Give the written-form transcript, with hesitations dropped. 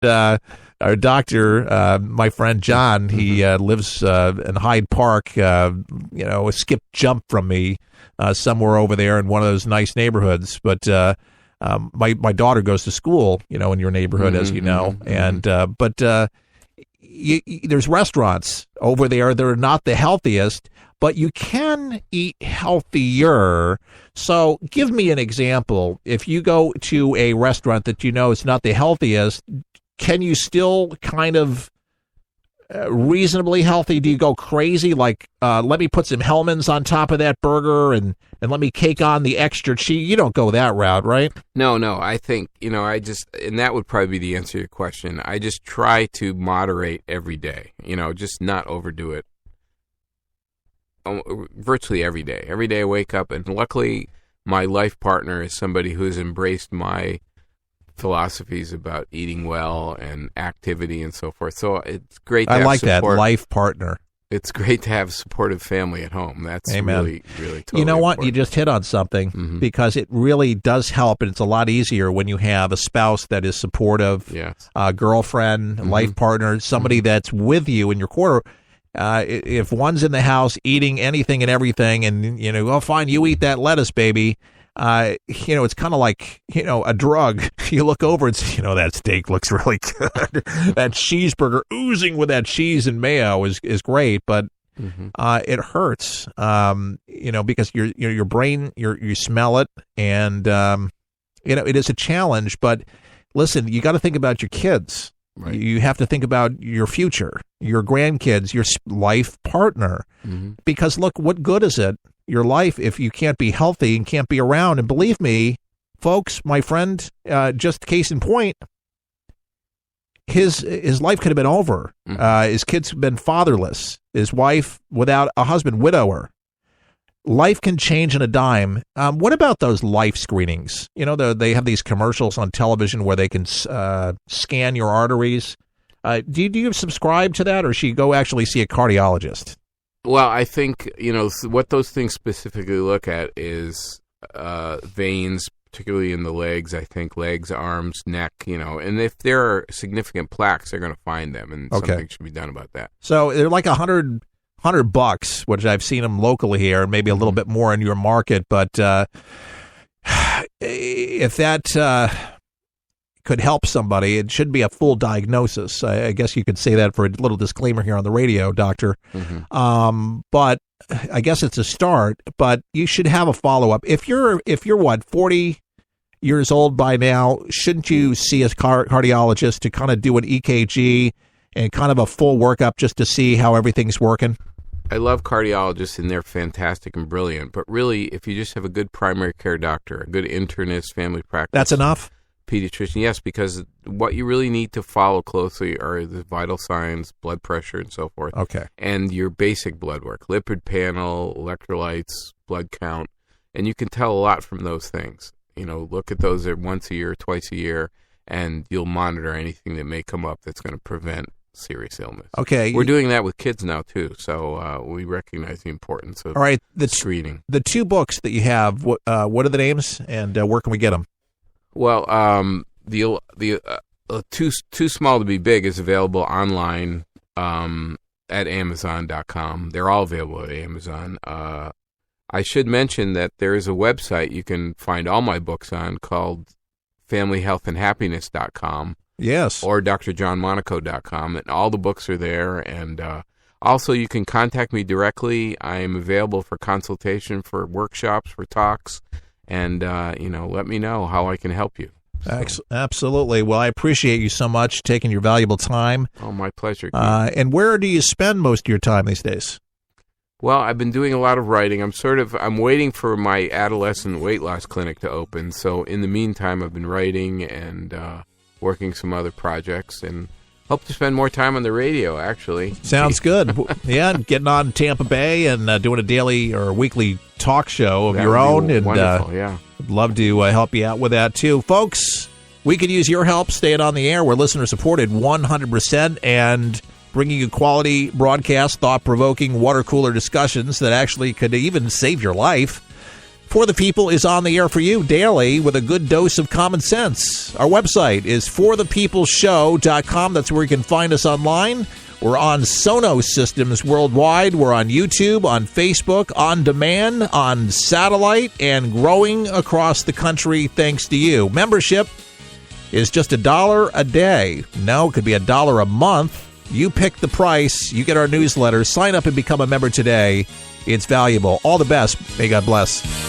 our doctor, my friend John, he lives in Hyde Park, a skip jump from me somewhere over there in one of those nice neighborhoods. But my daughter goes to school, in your neighborhood, as you know. And but there's restaurants over there that are not the healthiest, but you can eat healthier. So give me an example. If you go to a restaurant that is not the healthiest, can you still kind of reasonably healthy? Do you go crazy? Like, let me put some Hellmann's on top of that burger and let me cake on the extra cheese. You don't go that route, right? No. I think, and that would probably be the answer to your question. I just try to moderate every day, just not overdo it. Virtually every day. Every day I wake up, and luckily my life partner is somebody who has embraced my philosophies about eating well and activity and so forth. So it's great to have support. That, life partner. It's great to have a supportive family at home. That's Amen. Really totally You know what? important. You just hit on something because it really does help, and it's a lot easier when you have a spouse that is supportive, yes. a girlfriend, life partner, somebody that's with you in your corner. If one's in the house eating anything and everything, and oh fine, you eat that lettuce, baby. It's kind of like a drug. You look over and say, that steak looks really good. That cheeseburger oozing with that cheese and mayo is great, but it hurts. Because your brain you smell it, and it is a challenge. But listen, you got to think about your kids. Right. You have to think about your future, your grandkids, your life partner. Because look, what good is it, your life, if you can't be healthy and can't be around? And believe me, folks, my friend, just case in point, his life could have been over. His kids have been fatherless. His wife without a husband, widower. Life can change in a dime. What about those life screenings? They have these commercials on television where they can scan your arteries. Do you subscribe to that, or should you go actually see a cardiologist? Well, I think, what those things specifically look at is veins, particularly in the legs, I think, legs, arms, neck, and if there are significant plaques, they're going to find them, and something should be done about that. So they're like $100, which I've seen them locally here, and maybe a little bit more in your market. But if that could help somebody, it should be a full diagnosis. I guess you could say that for a little disclaimer here on the radio, doctor. But I guess it's a start. But you should have a follow up. If you're 40 years old by now, shouldn't you see a cardiologist to kind of do an EKG and kind of a full workup just to see how everything's working? I love cardiologists, and they're fantastic and brilliant. But really, if you just have a good primary care doctor, a good internist, family practice. That's enough? Pediatrician, yes, because what you really need to follow closely are the vital signs, blood pressure, and so forth. Okay. And your basic blood work, lipid panel, electrolytes, blood count. And you can tell a lot from those things. Look at those once a year, twice a year, and you'll monitor anything that may come up that's going to prevent serious illness. Okay. We're doing that with kids now, too, so we recognize the importance of screening. The 2 books that you have, what are the names, and where can we get them? Well, the Too Small to Be Big is available online at Amazon.com. They're all available at Amazon. I should mention that there is a website you can find all my books on called FamilyHealthAndHappiness.com. Yes. Or drjohnmonaco.com, and all the books are there. And also, you can contact me directly. I am available for consultation, for workshops, for talks, and let me know how I can help you. So. Absolutely. Well, I appreciate you so much taking your valuable time. Oh, my pleasure. And where do you spend most of your time these days? Well, I've been doing a lot of writing. I'm waiting for my adolescent weight loss clinic to open. So in the meantime, I've been writing and working some other projects, and hope to spend more time on the radio, actually. Sounds good. Yeah, getting on Tampa Bay and doing a daily or weekly talk show of your own. And wonderful, yeah. I'd love to help you out with that, too. Folks, we could use your help staying on the air. We're listener-supported 100%, and bringing you quality broadcast, thought-provoking, water-cooler discussions that actually could even save your life. For the People is on the air for you daily with a good dose of common sense. Our website is forthepeopleshow.com. That's where you can find us online. We're on Sonos systems worldwide. We're on YouTube, on Facebook, on demand, on satellite, and growing across the country thanks to you. Membership is just $1 a day. No, it could be $1 a month. You pick the price. You get our newsletter. Sign up and become a member today. It's valuable. All the best. May God bless.